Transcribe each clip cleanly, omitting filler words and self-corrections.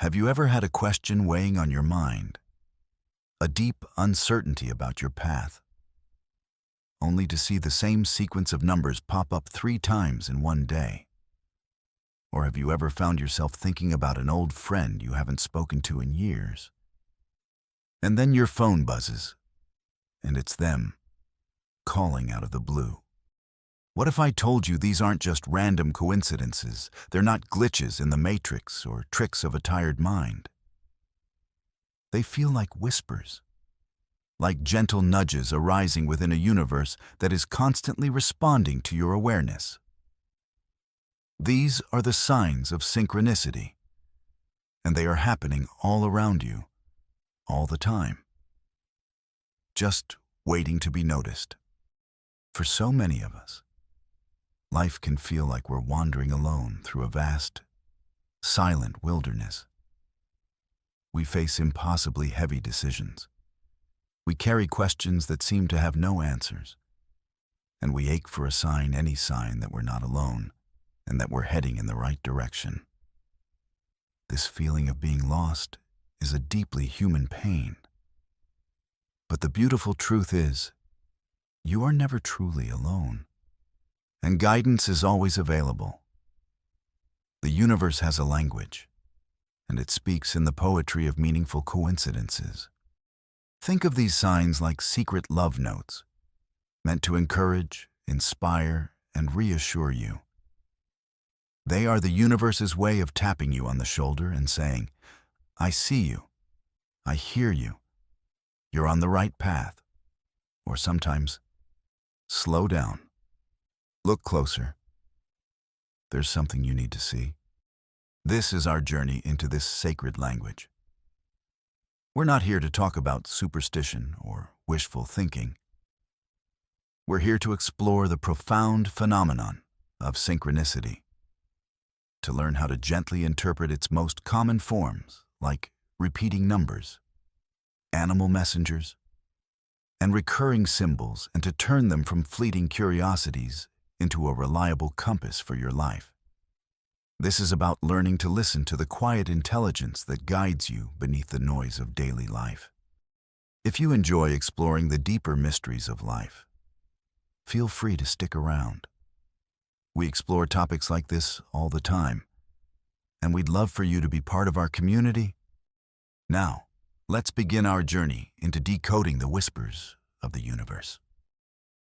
Have you ever had a question weighing on your mind? A deep uncertainty about your path, only to see the same sequence of numbers pop up 3 times in one day? Or have you ever found yourself thinking about an old friend you haven't spoken to in years? And then your phone buzzes, and it's them, calling out of the blue. What if I told you these aren't just random coincidences? They're not glitches in the matrix or tricks of a tired mind. They feel like whispers, like gentle nudges arising within a universe that is constantly responding to your awareness. These are the signs of synchronicity, and they are happening all around you, all the time, just waiting to be noticed. For so many of us, life can feel like we're wandering alone through a vast, silent wilderness. We face impossibly heavy decisions. We carry questions that seem to have no answers. And we ache for a sign, any sign that we're not alone and that we're heading in the right direction. This feeling of being lost is a deeply human pain. But the beautiful truth is, you are never truly alone. And guidance is always available. The universe has a language, and it speaks in the poetry of meaningful coincidences. Think of these signs like secret love notes, meant to encourage, inspire, and reassure you. They are the universe's way of tapping you on the shoulder and saying, I see you, I hear you, you're on the right path. Or sometimes, slow down. Look closer. There's something you need to see. This is our journey into this sacred language. We're not here to talk about superstition or wishful thinking. We're here to explore the profound phenomenon of synchronicity, to learn how to gently interpret its most common forms, like repeating numbers, animal messengers, and recurring symbols, and to turn them from fleeting curiosities into a reliable compass for your life. This is about learning to listen to the quiet intelligence that guides you beneath the noise of daily life. If you enjoy exploring the deeper mysteries of life, feel free to stick around. We explore topics like this all the time, and we'd love for you to be part of our community. Now, let's begin our journey into decoding the whispers of the universe.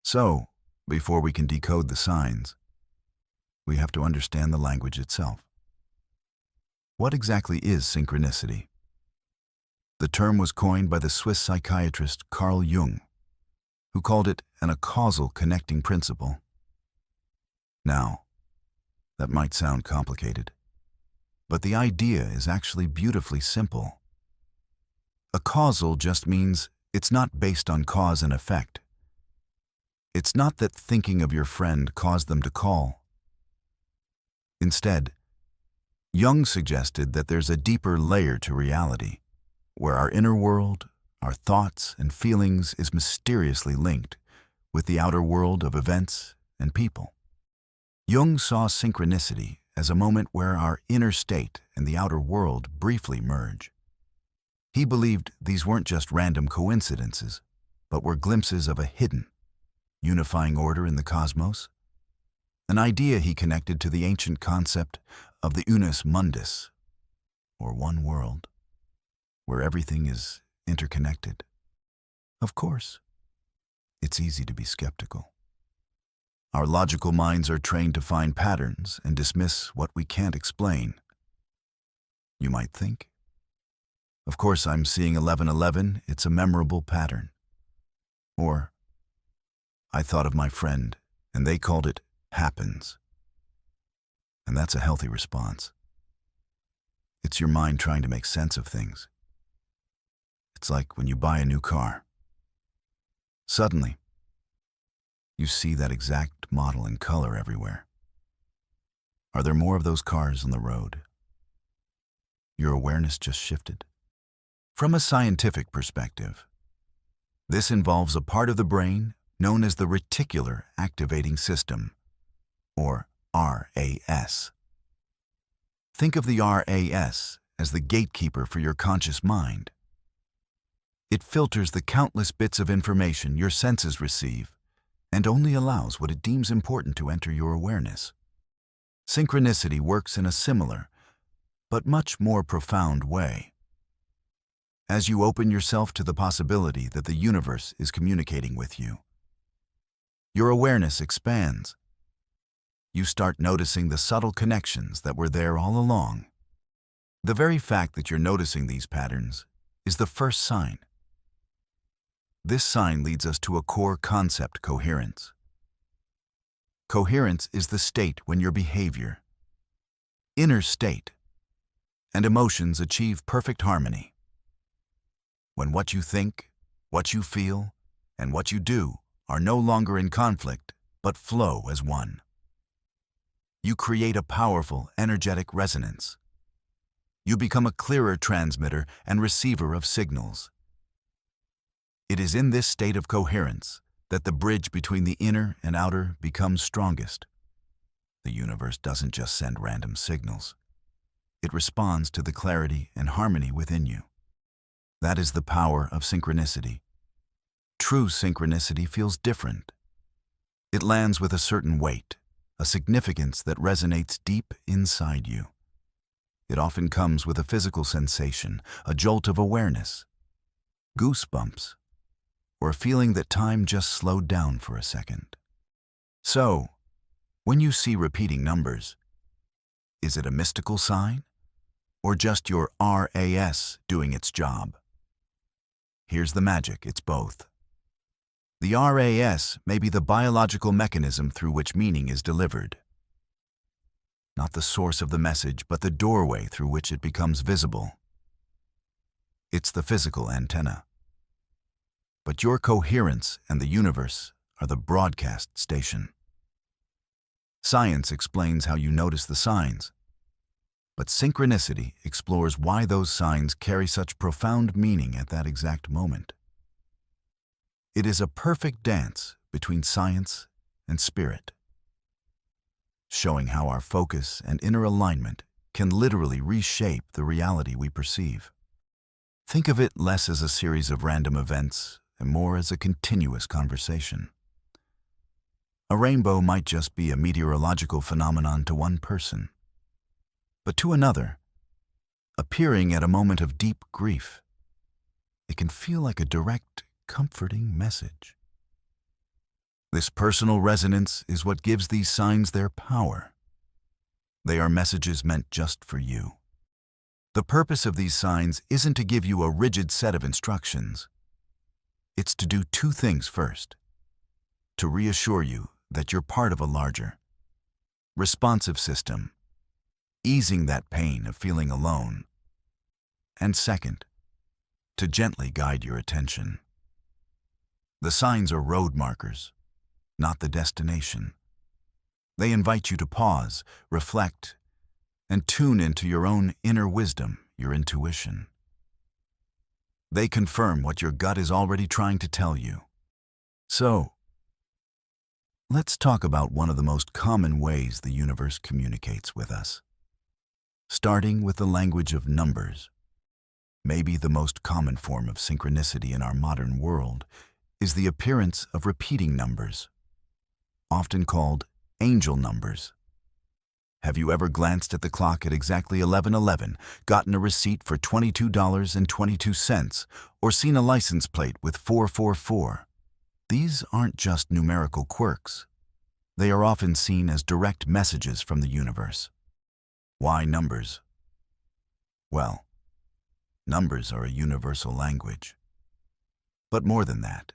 So, before we can decode the signs, we have to understand the language itself. What exactly is synchronicity? The term was coined by the Swiss psychiatrist Carl Jung, who called it a causal connecting principle. Now, that might sound complicated, but the idea is actually beautifully simple. A causal just means it's not based on cause and effect. It's not that thinking of your friend caused them to call. Instead, Jung suggested that there's a deeper layer to reality, where our inner world, our thoughts and feelings is mysteriously linked with the outer world of events and people. Jung saw synchronicity as a moment where our inner state and the outer world briefly merge. He believed these weren't just random coincidences, but were glimpses of a hidden, unifying order in the cosmos, an idea he connected to the ancient concept of the unus mundus, or one world, where everything is interconnected. Of course, it's easy to be skeptical. Our logical minds are trained to find patterns and dismiss what we can't explain. You might think, of course I'm seeing 1111, it's a memorable pattern. Or, I thought of my friend, and they called it happens. And that's a healthy response. It's your mind trying to make sense of things. It's like when you buy a new car. Suddenly, you see that exact model and color everywhere. Are there more of those cars on the road? Your awareness just shifted. From a scientific perspective, this involves a part of the brain known as the reticular activating system, or RAS. Think of the RAS as the gatekeeper for your conscious mind. It filters the countless bits of information your senses receive and only allows what it deems important to enter your awareness. Synchronicity works in a similar, but much more profound way. As you open yourself to the possibility that the universe is communicating with you, your awareness expands. You start noticing the subtle connections that were there all along. The very fact that you're noticing these patterns is the first sign. This sign leads us to a core concept: coherence. Coherence is the state when your behavior, inner state, and emotions achieve perfect harmony. When what you think, what you feel, and what you do are no longer in conflict, but flow as one. You create a powerful, energetic resonance. You become a clearer transmitter and receiver of signals. It is in this state of coherence that the bridge between the inner and outer becomes strongest. The universe doesn't just send random signals. It responds to the clarity and harmony within you. That is the power of synchronicity. True synchronicity feels different. It lands with a certain weight, a significance that resonates deep inside you. It often comes with a physical sensation, a jolt of awareness, goosebumps, or a feeling that time just slowed down for a second. So, when you see repeating numbers, is it a mystical sign, or just your RAS doing its job? Here's the magic: it's both. The RAS may be the biological mechanism through which meaning is delivered. Not the source of the message, but the doorway through which it becomes visible. It's the physical antenna. But your coherence and the universe are the broadcast station. Science explains how you notice the signs, but synchronicity explores why those signs carry such profound meaning at that exact moment. It is a perfect dance between science and spirit, showing how our focus and inner alignment can literally reshape the reality we perceive. Think of it less as a series of random events and more as a continuous conversation. A rainbow might just be a meteorological phenomenon to one person, but to another, appearing at a moment of deep grief, it can feel like a direct, comforting message. This personal resonance is what gives these signs their power. They are messages meant just for you. The purpose of these signs isn't to give you a rigid set of instructions. It's to do two things first: to reassure you that you're part of a larger, responsive system, easing that pain of feeling alone, and second, to gently guide your attention. The signs are road markers, not the destination. They invite you to pause, reflect, and tune into your own inner wisdom, your intuition. They confirm what your gut is already trying to tell you. So, let's talk about one of the most common ways the universe communicates with us. Starting with the language of numbers. Maybe the most common form of synchronicity in our modern world is the appearance of repeating numbers, often called angel numbers. Have you ever glanced at the clock at exactly 11:11, gotten a receipt for $22.22, or seen a license plate with 444? These aren't just numerical quirks. They are often seen as direct messages from the universe. Why numbers? Well, numbers are a universal language. But more than that,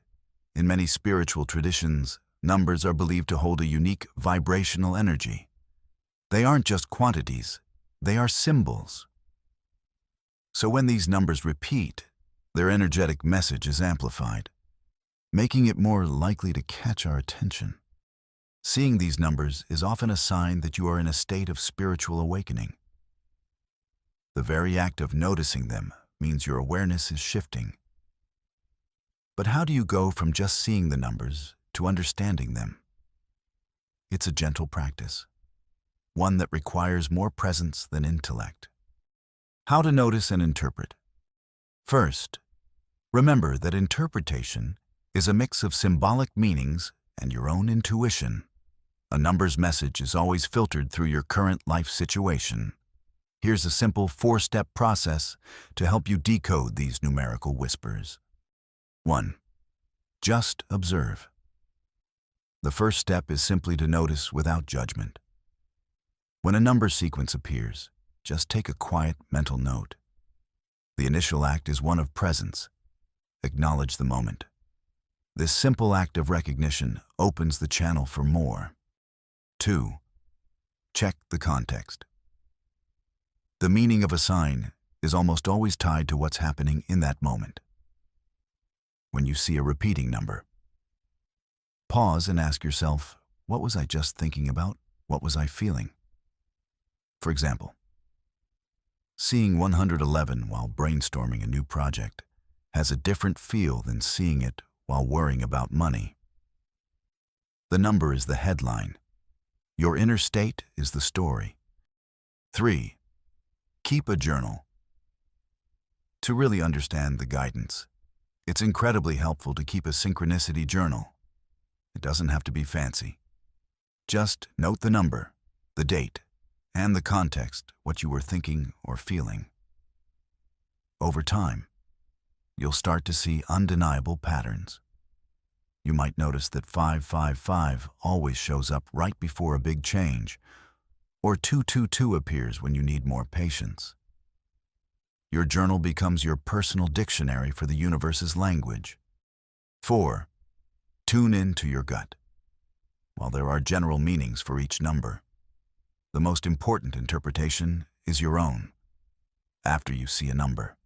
in many spiritual traditions, numbers are believed to hold a unique vibrational energy. They aren't just quantities, they are symbols. So when these numbers repeat, their energetic message is amplified, making it more likely to catch our attention. Seeing these numbers is often a sign that you are in a state of spiritual awakening. The very act of noticing them means your awareness is shifting. But how do you go from just seeing the numbers to understanding them? It's a gentle practice, one that requires more presence than intellect. How to notice and interpret. First, remember that interpretation is a mix of symbolic meanings and your own intuition. A number's message is always filtered through your current life situation. Here's a simple 4-step process to help you decode these numerical whispers. 1. Just observe. The first step is simply to notice without judgment. When a number sequence appears, just take a quiet mental note. The initial act is one of presence. Acknowledge the moment. This simple act of recognition opens the channel for more. 2. Check the context. The meaning of a sign is almost always tied to what's happening in that moment. When you see a repeating number, pause and ask yourself, what was I just thinking about? What was I feeling? For example, seeing 111 while brainstorming a new project has a different feel than seeing it while worrying about money. The number is the headline. Your inner state is the story. 3. Keep a journal. To really understand the guidance, it's incredibly helpful to keep a synchronicity journal. It doesn't have to be fancy. Just note the number, the date, and the context, what you were thinking or feeling. Over time, you'll start to see undeniable patterns. You might notice that 555 always shows up right before a big change, or 222 appears when you need more patience. Your journal becomes your personal dictionary for the universe's language. 4. Tune in to your gut. While there are general meanings for each number, the most important interpretation is your own. After you see a number,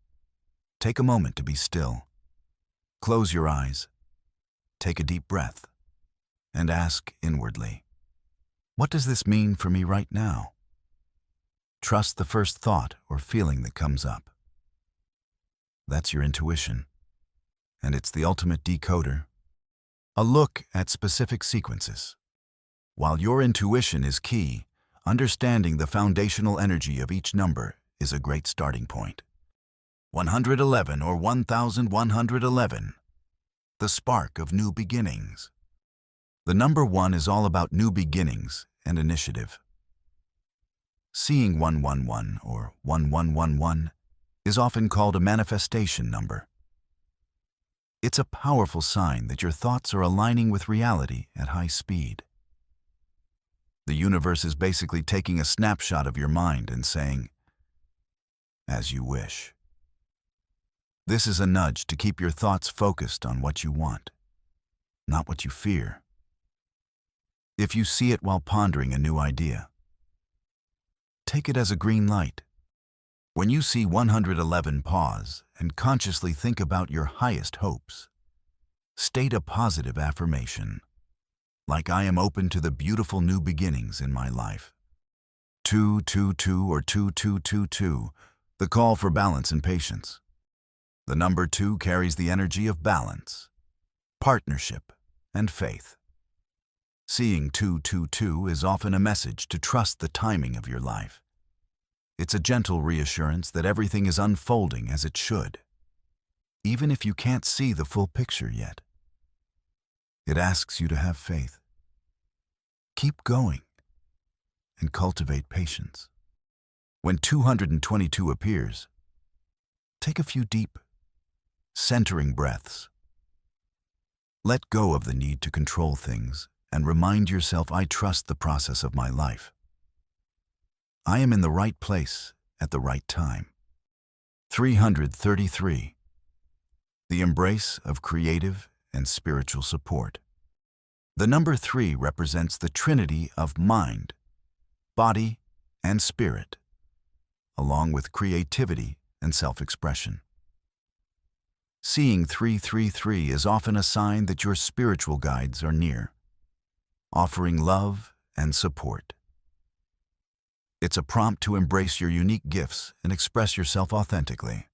take a moment to be still. Close your eyes, take a deep breath, and ask inwardly, what does this mean for me right now? Trust the first thought or feeling that comes up. That's your intuition, and it's the ultimate decoder. A look at specific sequences. While your intuition is key, understanding the foundational energy of each number is a great starting point. 111 or 1111, the spark of new beginnings. The number 1 is all about new beginnings and initiative. Seeing 111 or 1111 is often called a manifestation number. It's a powerful sign that your thoughts are aligning with reality at high speed. The universe is basically taking a snapshot of your mind and saying, as you wish. This is a nudge to keep your thoughts focused on what you want, not what you fear. If you see it while pondering a new idea, take it as a green light. When you see 111, pause and consciously think about your highest hopes. State a positive affirmation, like I am open to the beautiful new beginnings in my life. 222 or 2222, the call for balance and patience. The number 2 carries the energy of balance, partnership, and faith. Seeing 222 is often a message to trust the timing of your life. It's a gentle reassurance that everything is unfolding as it should, even if you can't see the full picture yet. It asks you to have faith. Keep going and cultivate patience. When 222 appears, take a few deep, centering breaths. Let go of the need to control things and remind yourself, I trust the process of my life. I am in the right place at the right time. 333. The embrace of creative and spiritual support. The number 3 represents the trinity of mind, body, and spirit, along with creativity and self-expression. Seeing 333 is often a sign that your spiritual guides are near, offering love and support. It's a prompt to embrace your unique gifts and express yourself authentically.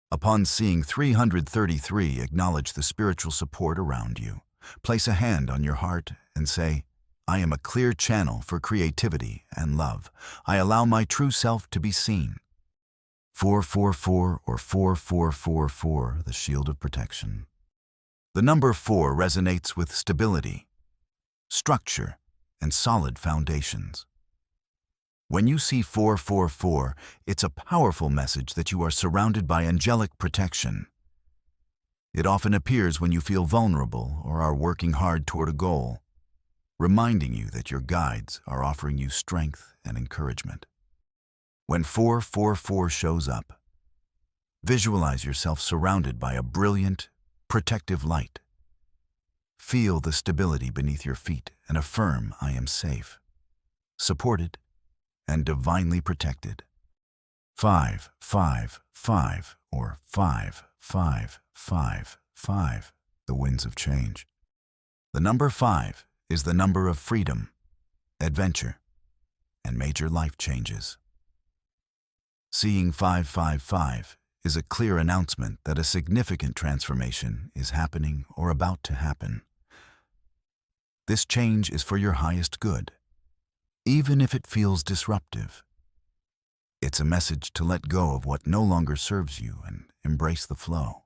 Upon seeing 333, acknowledge the spiritual support around you. Place a hand on your heart and say, I am a clear channel for creativity and love. I allow my true self to be seen. 444 or 4444, the shield of protection. The number 4 resonates with stability, structure, and solid foundations. When you see 444, it's a powerful message that you are surrounded by angelic protection. It often appears when you feel vulnerable or are working hard toward a goal, reminding you that your guides are offering you strength and encouragement. When 444 shows up, visualize yourself surrounded by a brilliant, protective light. Feel the stability beneath your feet and affirm, I am safe, supported, and divinely protected. 555 or 5555, the winds of change. The number 5 is the number of freedom, adventure, and major life changes. Seeing 555 is a clear announcement that a significant transformation is happening or about to happen. This change is for your highest good, even if it feels disruptive. It's a message to let go of what no longer serves you and embrace the flow.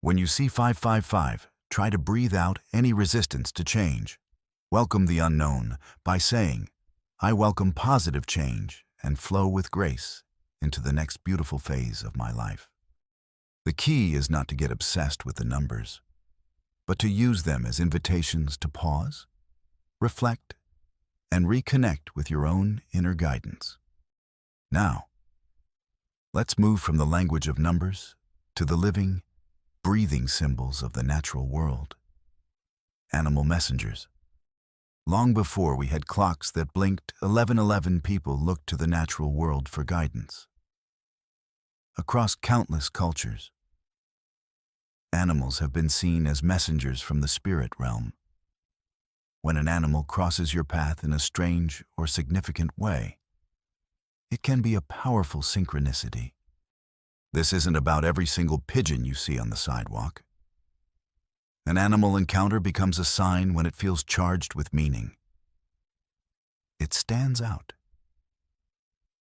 When you see 555, try to breathe out any resistance to change. Welcome the unknown by saying, I welcome positive change and flow with grace into the next beautiful phase of my life. The key is not to get obsessed with the numbers, but to use them as invitations to pause, reflect, and reconnect with your own inner guidance. Now, let's move from the language of numbers to the living, breathing symbols of the natural world. Animal messengers. Long before we had clocks that blinked 11:11, people looked to the natural world for guidance. Across countless cultures, animals have been seen as messengers from the spirit realm. When an animal crosses your path in a strange or significant way, it can be a powerful synchronicity. This isn't about every single pigeon you see on the sidewalk. An animal encounter becomes a sign when it feels charged with meaning. It stands out.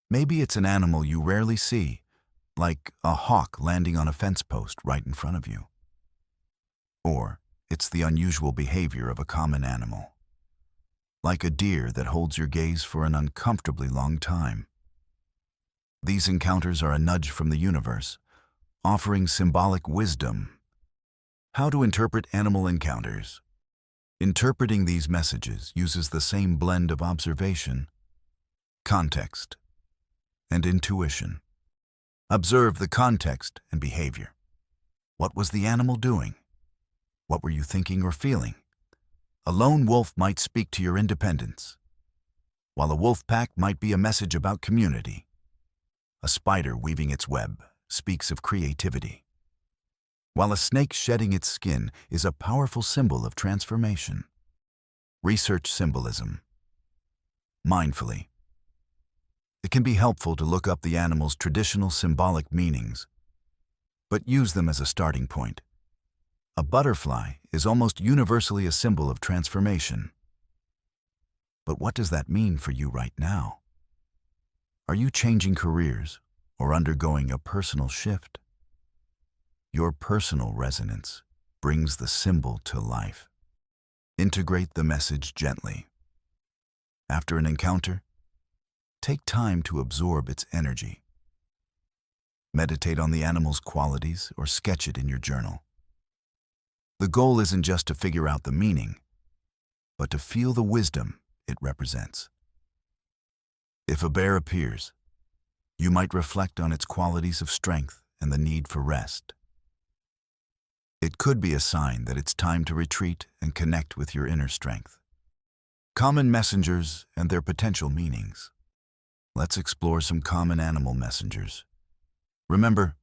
Maybe it's an animal you rarely see, like a hawk landing on a fence post right in front of you. Or it's the unusual behavior of a common animal, like a deer that holds your gaze for an uncomfortably long time. These encounters are a nudge from the universe, offering symbolic wisdom. How to interpret animal encounters. Interpreting these messages uses the same blend of observation, context, and intuition. Observe the context and behavior. What was the animal doing? What were you thinking or feeling? A lone wolf might speak to your independence, while a wolf pack might be a message about community. A spider weaving its web speaks of creativity, while a snake shedding its skin is a powerful symbol of transformation. Research symbolism. Mindfully. It can be helpful to look up the animal's traditional symbolic meanings, but use them as a starting point. A butterfly is almost universally a symbol of transformation. But what does that mean for you right now? Are you changing careers or undergoing a personal shift? Your personal resonance brings the symbol to life. Integrate the message gently. After an encounter, take time to absorb its energy. Meditate on the animal's qualities or sketch it in your journal. The goal isn't just to figure out the meaning, but to feel the wisdom it represents. If a bear appears, you might reflect on its qualities of strength and the need for rest. It could be a sign that it's time to retreat and connect with your inner strength. Common messengers and their potential meanings. Let's explore some common animal messengers. Remember,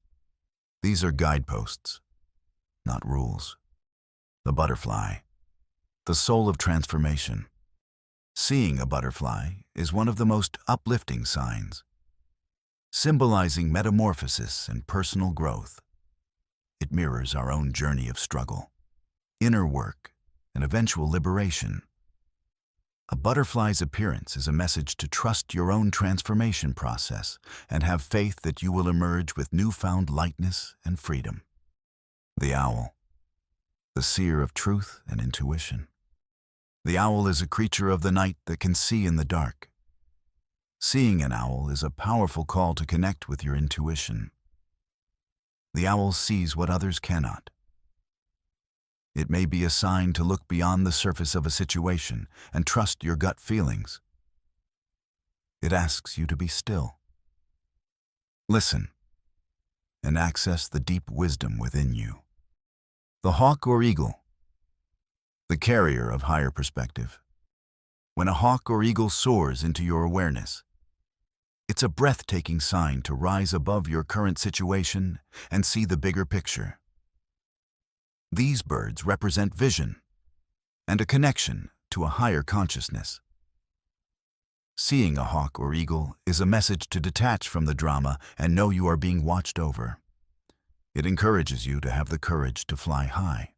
these are guideposts, not rules. The butterfly, the soul of transformation. Seeing a butterfly is one of the most uplifting signs, symbolizing metamorphosis and personal growth. It mirrors our own journey of struggle, inner work, and eventual liberation. A butterfly's appearance is a message to trust your own transformation process and have faith that you will emerge with newfound lightness and freedom. The owl, the seer of truth and intuition. The owl is a creature of the night that can see in the dark. Seeing an owl is a powerful call to connect with your intuition. The owl sees what others cannot. It may be a sign to look beyond the surface of a situation and trust your gut feelings. It asks you to be still. Listen and access the deep wisdom within you. The hawk or eagle, the carrier of higher perspective. When a hawk or eagle soars into your awareness, it's a breathtaking sign to rise above your current situation and see the bigger picture. These birds represent vision and a connection to a higher consciousness. Seeing a hawk or eagle is a message to detach from the drama and know you are being watched over. It encourages you to have the courage to fly high.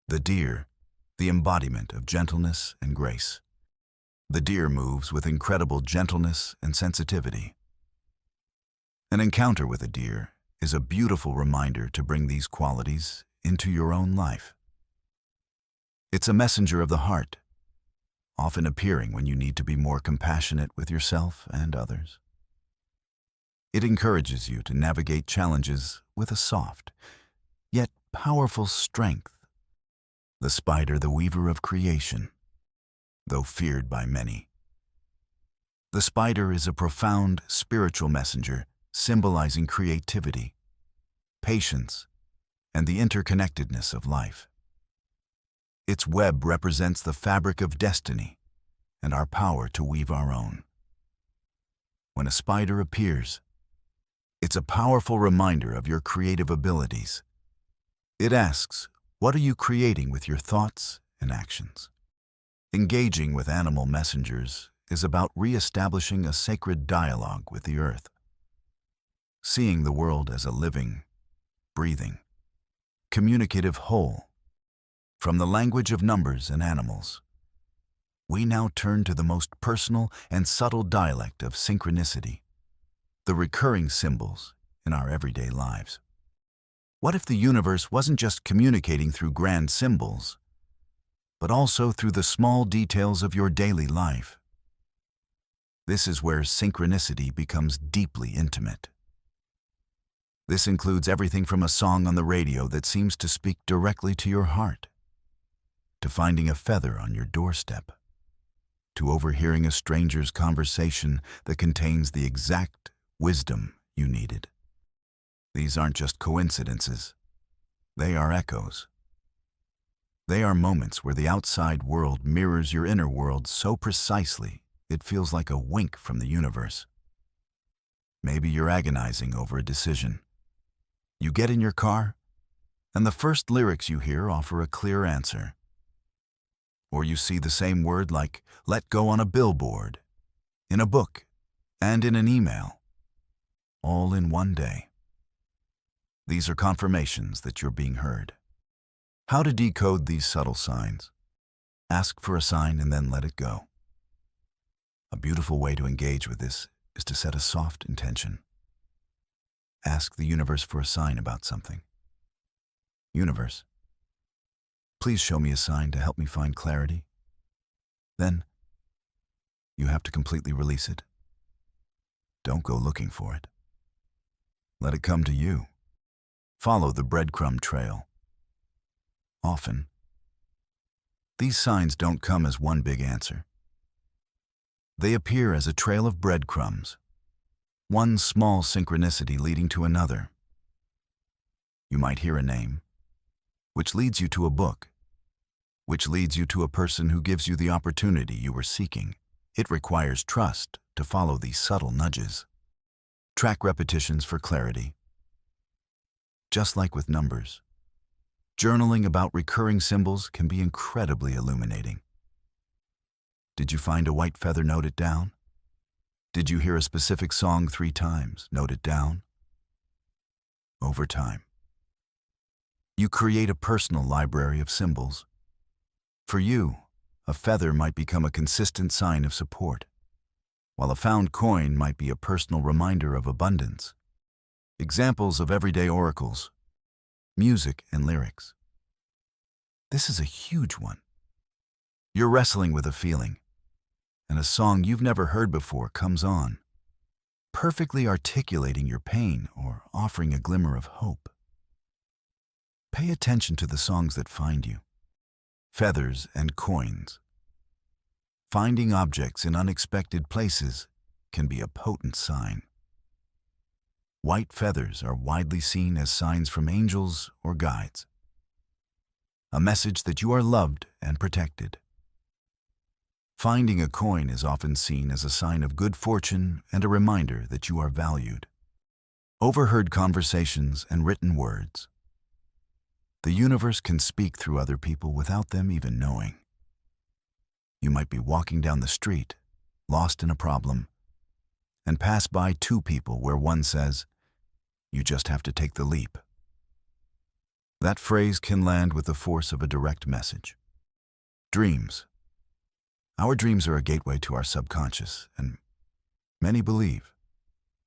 The deer, the embodiment of gentleness and grace. The deer moves with incredible gentleness and sensitivity. An encounter with a deer is a beautiful reminder to bring these qualities into your own life. It's a messenger of the heart, often appearing when you need to be more compassionate with yourself and others. It encourages you to navigate challenges with a soft, yet powerful strength. The spider, the weaver of creation, though feared by many. The spider is a profound spiritual messenger symbolizing creativity, patience, and the interconnectedness of life. Its web represents the fabric of destiny and our power to weave our own. When a spider appears, it's a powerful reminder of your creative abilities. It asks, what are you creating with your thoughts and actions? Engaging with animal messengers is about re-establishing a sacred dialogue with the earth. Seeing the world as a living, breathing, communicative whole. From the language of numbers and animals, we now turn to the most personal and subtle dialect of synchronicity, the recurring symbols in our everyday lives. What if the universe wasn't just communicating through grand symbols, but also through the small details of your daily life? This is where synchronicity becomes deeply intimate. This includes everything from a song on the radio that seems to speak directly to your heart, to finding a feather on your doorstep, to overhearing a stranger's conversation that contains the exact wisdom you needed. These aren't just coincidences. They are echoes. They are moments where the outside world mirrors your inner world so precisely it feels like a wink from the universe. Maybe you're agonizing over a decision. You get in your car, and the first lyrics you hear offer a clear answer. Or you see the same word like "let go" on a billboard, in a book, and in an email, all in one day. These are confirmations that you're being heard. How to decode these subtle signs? Ask for a sign and then let it go. A beautiful way to engage with this is to set a soft intention. Ask the universe for a sign about something. Universe, please show me a sign to help me find clarity. Then, you have to completely release it. Don't go looking for it. Let it come to you. Follow the breadcrumb trail. Often, these signs don't come as one big answer. They appear as a trail of breadcrumbs, one small synchronicity leading to another. You might hear a name, which leads you to a book, which leads you to a person who gives you the opportunity you were seeking. It requires trust to follow these subtle nudges. Track repetitions for clarity. Just like with numbers, journaling about recurring symbols can be incredibly illuminating. Did you find a white feather? Note it down. Did you hear a specific song 3 times? Note it down. Over time, you create a personal library of symbols. For you, A feather might become a consistent sign of support, while a found coin might be a personal reminder of abundance. Examples of everyday oracles: music and lyrics. This is a huge one. You're wrestling with a feeling, and a song you've never heard before comes on, perfectly articulating your pain or offering a glimmer of hope. Pay attention to the songs that find you. Feathers and coins. Finding objects in unexpected places can be a potent sign. White feathers are widely seen as signs from angels or guides, a message that you are loved and protected. Finding a coin is often seen as a sign of good fortune and a reminder that you are valued. Overheard conversations and written words. The universe can speak through other people without them even knowing. You might be walking down the street, lost in a problem, and pass by two people where one says, "You just have to take the leap." That phrase can land with the force of a direct message. Dreams. Our dreams are a gateway to our subconscious, and many believe,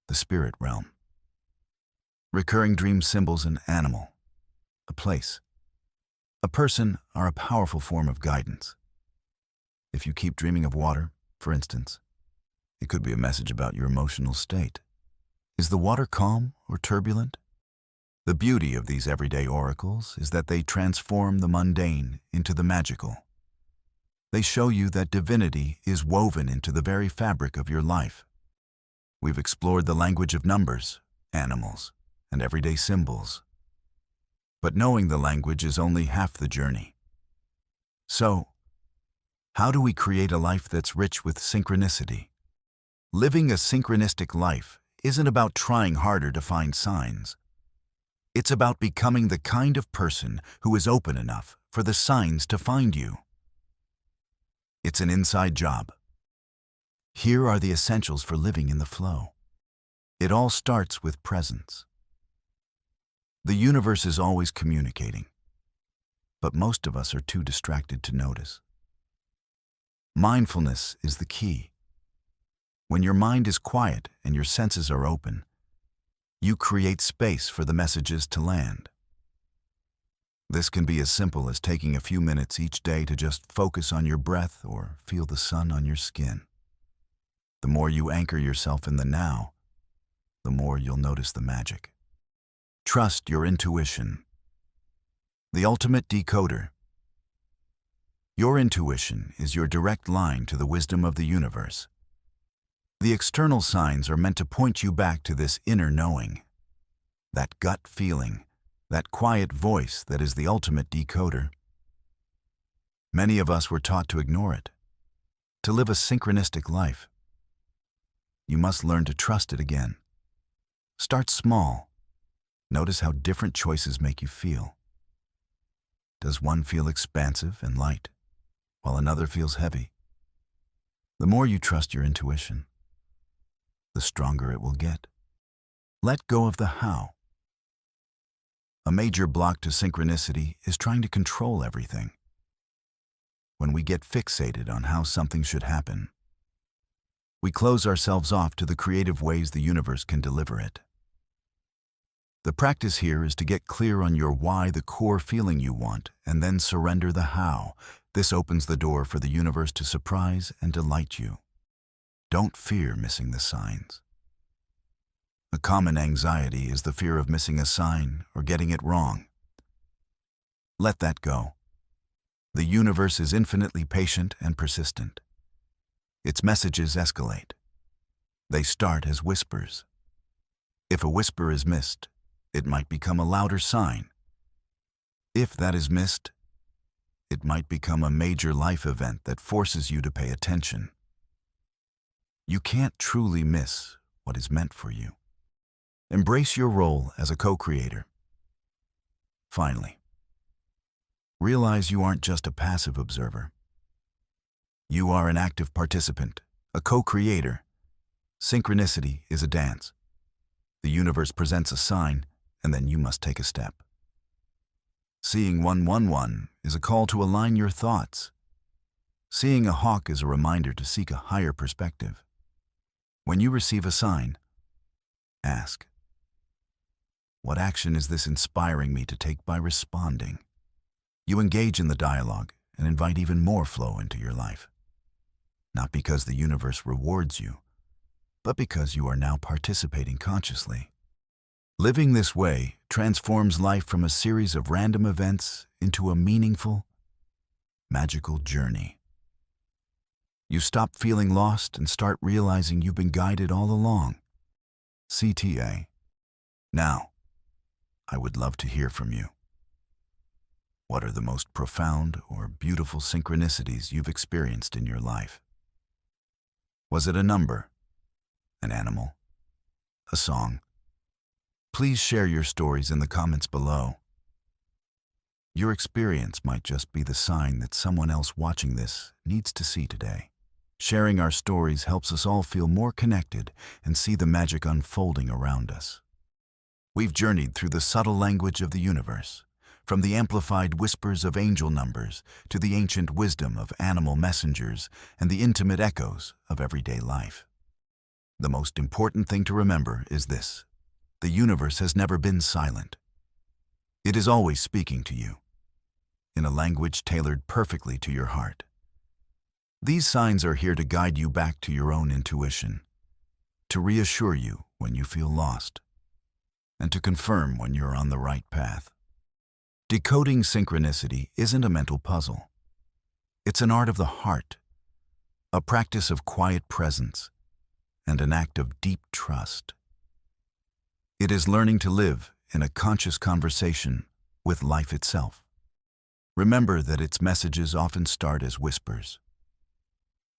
the spirit realm. Recurring dream symbols: an animal, a place, a person are a powerful form of guidance. If you keep dreaming of water, for instance, it could be a message about your emotional state. Is the water calm or turbulent? The beauty of these everyday oracles is that they transform the mundane into the magical. They show you that divinity is woven into the very fabric of your life. We've explored the language of numbers, animals, and everyday symbols. But knowing the language is only half the journey. So, how do we create a life that's rich with synchronicity? Living a synchronistic life isn't about trying harder to find signs. It's about becoming the kind of person who is open enough for the signs to find you. It's an inside job. Here are the essentials for living in the flow. It all starts with presence. The universe is always communicating, but most of us are too distracted to notice. Mindfulness is the key. When your mind is quiet and your senses are open, you create space for the messages to land. This can be as simple as taking a few minutes each day to just focus on your breath or feel the sun on your skin. The more you anchor yourself in the now, the more you'll notice the magic. Trust your intuition. The ultimate decoder. Your intuition is your direct line to the wisdom of the universe. The external signs are meant to point you back to this inner knowing, that gut feeling, that quiet voice that is the ultimate decoder. Many of us were taught to ignore it, to live a synchronistic life. You must learn to trust it again. Start small. Notice how different choices make you feel. Does one feel expansive and light, while another feels heavy? The more you trust your intuition, the stronger it will get. Let go of the how. A major block to synchronicity is trying to control everything. When we get fixated on how something should happen, we close ourselves off to the creative ways the universe can deliver it. The practice here is to get clear on your why, the core feeling you want, and then surrender the how. This opens the door for the universe to surprise and delight you. Don't fear missing the signs. A common anxiety is the fear of missing a sign or getting it wrong. Let that go. The universe is infinitely patient and persistent. Its messages escalate. They start as whispers. If a whisper is missed, it might become a louder sign. If that is missed, it might become a major life event that forces you to pay attention. You can't truly miss what is meant for you. Embrace your role as a co-creator. Finally, realize you aren't just a passive observer. You are an active participant, a co-creator. Synchronicity is a dance. The universe presents a sign, and then you must take a step. Seeing 111 is a call to align your thoughts. Seeing a hawk is a reminder to seek a higher perspective. When you receive a sign, ask, what action is this inspiring me to take by responding? You engage in the dialogue and invite even more flow into your life. Not because the universe rewards you, but because you are now participating consciously. Living this way transforms life from a series of random events into a meaningful, magical journey. You stop feeling lost and start realizing you've been guided all along. CTA. Now, I would love to hear from you. What are the most profound or beautiful synchronicities you've experienced in your life? Was it a number, an animal, a song? Please share your stories in the comments below. Your experience might just be the sign that someone else watching this needs to see today. Sharing our stories helps us all feel more connected and see the magic unfolding around us. We've journeyed through the subtle language of the universe, from the amplified whispers of angel numbers to the ancient wisdom of animal messengers and the intimate echoes of everyday life. The most important thing to remember is this: the universe has never been silent. It is always speaking to you, in a language tailored perfectly to your heart. These signs are here to guide you back to your own intuition, to reassure you when you feel lost, and to confirm when you're on the right path. Decoding synchronicity isn't a mental puzzle. It's an art of the heart, a practice of quiet presence, and an act of deep trust. It is learning to live in a conscious conversation with life itself. Remember that its messages often start as whispers.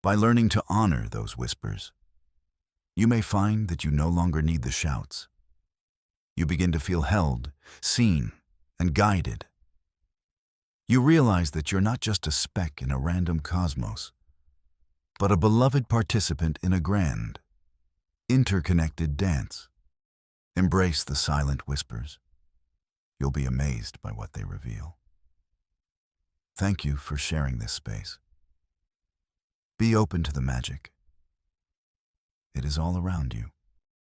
By learning to honor those whispers, you may find that you no longer need the shouts. You begin to feel held, seen, and guided. You realize that you're not just a speck in a random cosmos, but a beloved participant in a grand, interconnected dance. Embrace the silent whispers. You'll be amazed by what they reveal. Thank you for sharing this space. Be open to the magic. It is all around you.